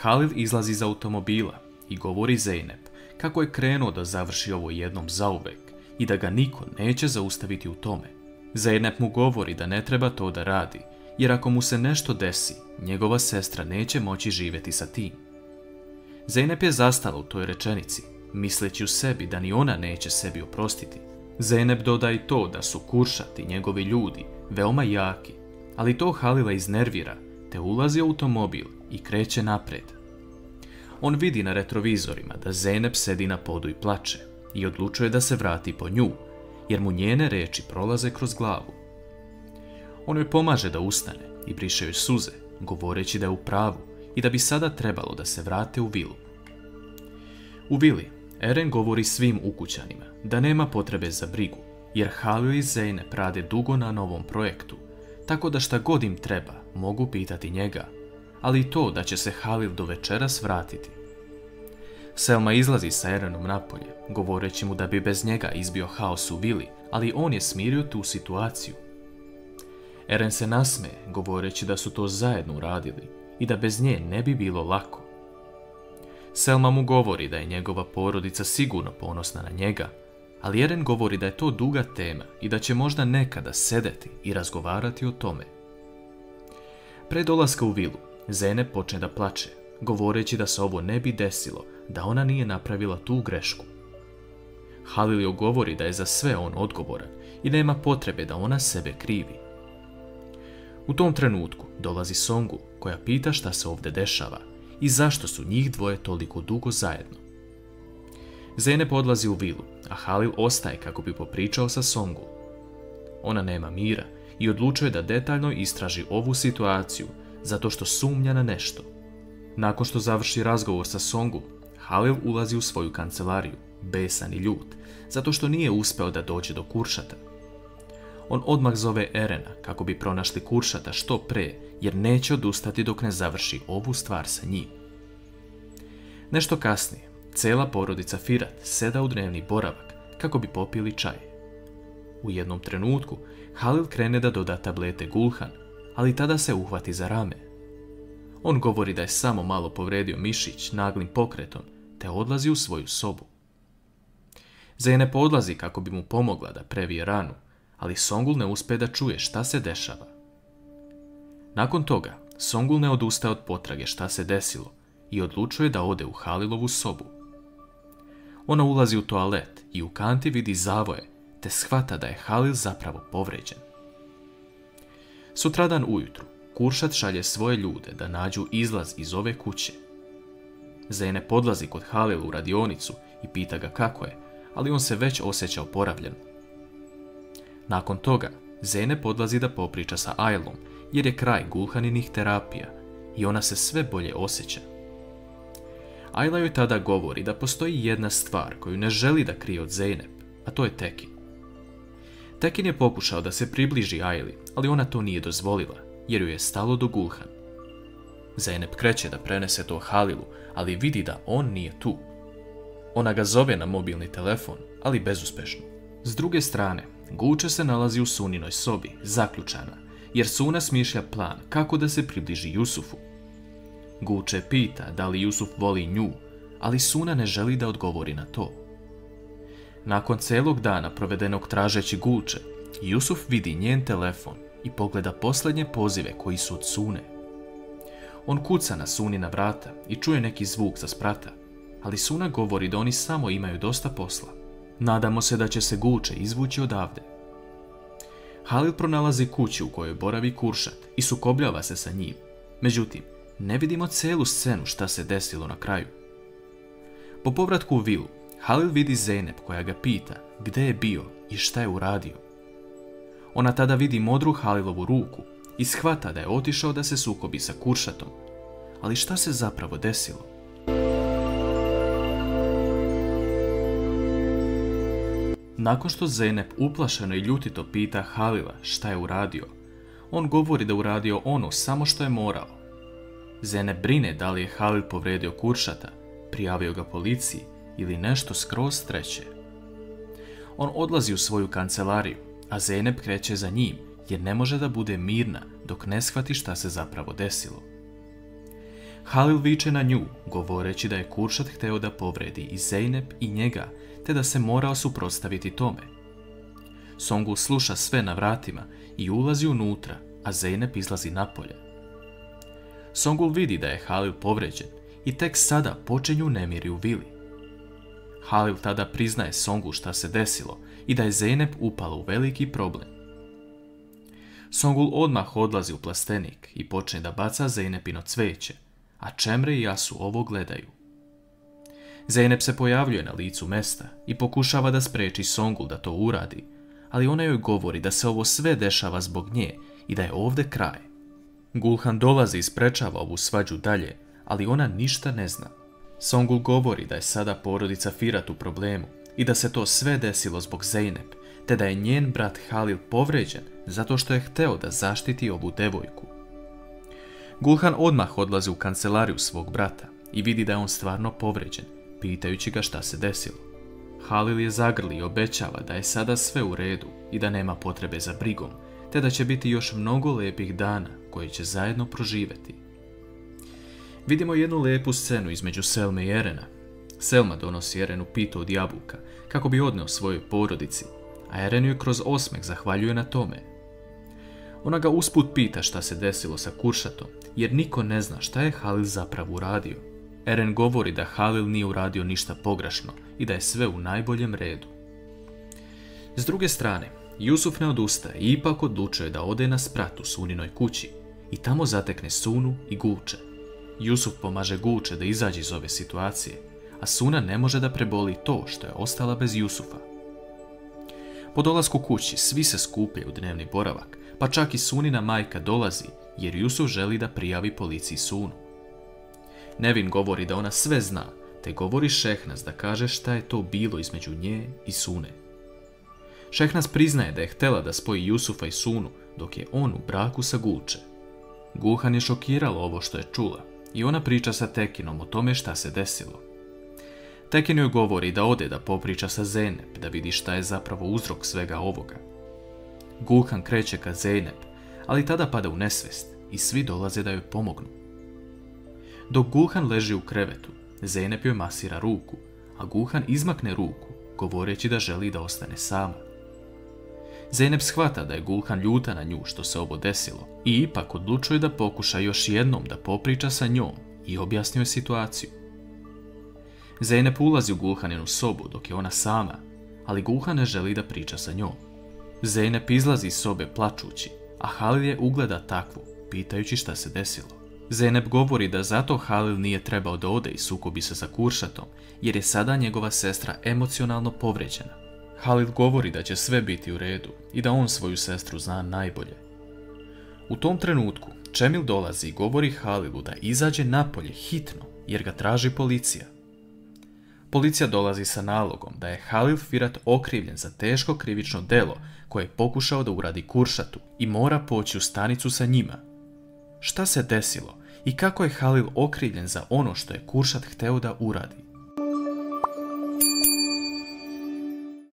Halil izlazi iz automobila i govori Zeynep kako je krenuo da završi ovo jednom zauvek i da ga niko neće zaustaviti u tome. Zeynep mu govori da ne treba to da radi, jer ako mu se nešto desi, njegova sestra neće moći živjeti sa tim. Zeynep je zastala u toj rečenici, misleći u sebi da ni ona neće sebi oprostiti. Zeynep doda i to da su Kuršat i njegovi ljudi veoma jaki, ali to Halila iznervira, te ulazi u automobil i kreće napred. On vidi na retrovizorima da Zeynep sedi na podu i plače i odlučuje da se vrati po nju, jer mu njene reči prolaze kroz glavu. On joj pomaže da ustane i briše joj suze, govoreći da je u pravu i da bi sada trebalo da se vrate u vilu. U vili, Eren govori svim ukućanima da nema potrebe za brigu, jer Halil i Zeynep rade dugo na novom projektu, tako da šta god im treba mogu pitati njega, ali i to da će se Halil do večeras vratiti. Selma izlazi sa Erenom napolje, govoreći mu da bi bez njega izbio haos u vili, ali on je smirio tu situaciju. Eren se nasmeje, govoreći da su to zajedno uradili i da bez nje ne bi bilo lako. Selma mu govori da je njegova porodica sigurno ponosna na njega, ali Eren govori da je to duga tema i da će možda nekada sedeti i razgovarati o tome. Pre dolaska u vilu, Zeynep počne da plače, govoreći da se ovo ne bi desilo da ona nije napravila tu grešku. Halil joj govori da je za sve on odgovoran i nema potrebe da ona sebe krivi. U tom trenutku dolazi Songul, koja pita šta se ovdje dešava i zašto su njih dvoje toliko dugo zajedno. Zeynep odlazi u vilu, a Halil ostaje kako bi popričao sa Songul. Ona nema mira i odlučuje da detaljno istraži ovu situaciju zato što sumnja na nešto. Nakon što završi razgovor sa Songul, Halil ulazi u svoju kancelariju, besan i ljut, zato što nije uspeo da dođe do Kuršata. On odmah zove Erena kako bi pronašli Kuršata što pre, jer neće odustati dok ne završi ovu stvar sa njim. Nešto kasnije, cela porodica Firat seda u dnevni boravak kako bi popili čaj. U jednom trenutku Halil krene da doda tablete Gulhan, ali tada se uhvati za rame. On govori da je samo malo povredio mišić naglim pokretom, te odlazi u svoju sobu. Zeynep odlazi kako bi mu pomogla da previje ranu, ali Songul ne uspe da čuje šta se dešava. Nakon toga, Songul ne odustaje od potrage šta se desilo i odlučuje da ode u Halilovu sobu. Ona ulazi u toalet i u kanti vidi zavoje, te shvata da je Halil zapravo povređen. Sutradan ujutru, Kuršat šalje svoje ljude da nađu izlaz iz ove kuće. Zeynep podlazi kod Halila u radionicu i pita ga kako je, ali on se već osjeća oporavljen. Nakon toga, Zeynep odlazi da popriča sa Aylom, jer je kraj Gulhaninih terapija i ona se sve bolje osjeća. Ayla joj tada govori da postoji jedna stvar koju ne želi da krije od Zeynep, a to je Tekin. Tekin je pokušao da se približi Ayli, ali ona to nije dozvolila, jer joj je stalo do Gulhan. Zeynep kreće da prenese to Halilu, ali vidi da on nije tu. Ona ga zove na mobilni telefon, ali bezuspešno. S druge strane, Guče se nalazi u Suninoj sobi, zaključana, jer Suna smišlja plan kako da se približi Jusufu. Guče pita da li Jusuf voli nju, ali Suna ne želi da odgovori na to. Nakon celog dana provedenog tražeći Guče, Jusuf vidi njen telefon i pogleda posljednje pozive koji su od Sune. On kuca na Sunina vrata i čuje neki zvuk sa sprata, ali Suna govori da oni samo imaju dosta posla. Nadamo se da će se Guče izvući odavde. Halil pronalazi kuću u kojoj boravi Kuršat i sukobljava se sa njim. Međutim, ne vidimo celu scenu šta se desilo na kraju. Po povratku u vilu, Halil vidi Zeynep koja ga pita gde je bio i šta je uradio. Ona tada vidi modru Halilovu ruku i shvata da je otišao da se sukobi sa Kuršatom. Ali šta se zapravo desilo? Nakon što Zeynep uplašeno i ljutito pita Halila šta je uradio, on govori da je uradio ono samo što je morao. Zeynep brine da li je Halil povredio Kuršata, prijavio ga policiji ili nešto skroz treće. On odlazi u svoju kancelariju, a Zeynep kreće za njim jer ne može da bude mirna dok ne shvati šta se zapravo desilo. Halil viče na nju, govoreći da je Kuršat hteo da povredi i Zeynep i njega, te da se morao suprotstaviti tome. Songul sluša sve na vratima i ulazi unutra, a Zeynep izlazi napolje. Songul vidi da je Halil povređen i tek sada počinju nemiri u vili. Halil tada priznaje Songul šta se desilo i da je Zeynep upala u veliki problem. Songul odmah odlazi u plastenik i počne da baca Zeynepino cveće, a Čemre i Asu ovo gledaju. Zeynep se pojavljuje na licu mesta i pokušava da spreči Songul da to uradi, ali ona joj govori da se ovo sve dešava zbog nje i da je ovde kraj. Gulhan dolazi i sprečava ovu svađu dalje, ali ona ništa ne zna. Songul govori da je sada porodica Firat u problemu i da se to sve desilo zbog Zeynep, te da je njen brat Halil povređen zato što je hteo da zaštiti ovu devojku. Gulhan odmah odlazi u kancelariju svog brata i vidi da je on stvarno povređen, pitajući ga šta se desilo. Halil je zagrli i obećava da je sada sve u redu i da nema potrebe za brigom, te da će biti još mnogo lijepih dana koje će zajedno proživjeti. Vidimo jednu lijepu scenu između Selme i Erena. Selma donosi Erenu pitu od jabuka kako bi odneo svojoj porodici, a Eren joj kroz osmeh zahvaljuje na tome. Ona ga usput pita šta se desilo sa Kuršatom, jer niko ne zna šta je Halil zapravo uradio. Eren govori da Halil nije uradio ništa pogrešno i da je sve u najboljem redu. S druge strane, Jusuf ne odustaje i ipak odlučuje da ode na sprat u Suninoj kući i tamo zatekne Sunu i Guče. Jusuf pomaže Guče da izađe iz ove situacije, a Suna ne može da preboli to što je ostala bez Jusufa. Po dolasku kući svi se skupljaju u dnevni boravak, pa čak i Sunina majka dolazi jer Jusuf želi da prijavi policiji Sunu. Nevin govori da ona sve zna, te govori Šehnaz da kaže šta je to bilo između nje i Sune. Šehnaz priznaje da je htela da spoji Jusufa i Sunu dok je on u braku sa Guče. Gulhan je šokirala ovo što je čula i ona priča sa Tekinom o tome šta se desilo. Tekin joj govori da ode da popriča sa Zeynep da vidi šta je zapravo uzrok svega ovoga. Gulhan kreće ka Zeynep, ali tada pada u nesvest i svi dolaze da joj pomognu. Dok Gulhan leži u krevetu, Zeynep joj masira ruku, a Gulhan izmakne ruku, govoreći da želi da ostane sama. Zeynep shvata da je Gulhan ljuta na nju što se ovo desilo i ipak odlučuje da pokuša još jednom da popriča sa njom i objasni joj situaciju. Zeynep ulazi u Gulhaninu sobu dok je ona sama, ali Gulhan ne želi da priča sa njom. Zeynep izlazi iz sobe plačući, a Halil je ugleda takvu, pitajući šta se desilo. Zeynep govori da zato Halil nije trebao da ode i sukobi se sa Kuršatom, jer je sada njegova sestra emocionalno povređena. Halil govori da će sve biti u redu i da on svoju sestru zna najbolje. U tom trenutku Čemil dolazi i govori Halilu da izađe napolje hitno, jer ga traži policija. Policija dolazi sa nalogom da je Halil Firat okrivljen za teško krivično delo koje je pokušao da uradi Kuršatu i mora poći u stanicu sa njima. Šta se desilo i kako je Halil okrivljen za ono što je Kuršat hteo da uradi?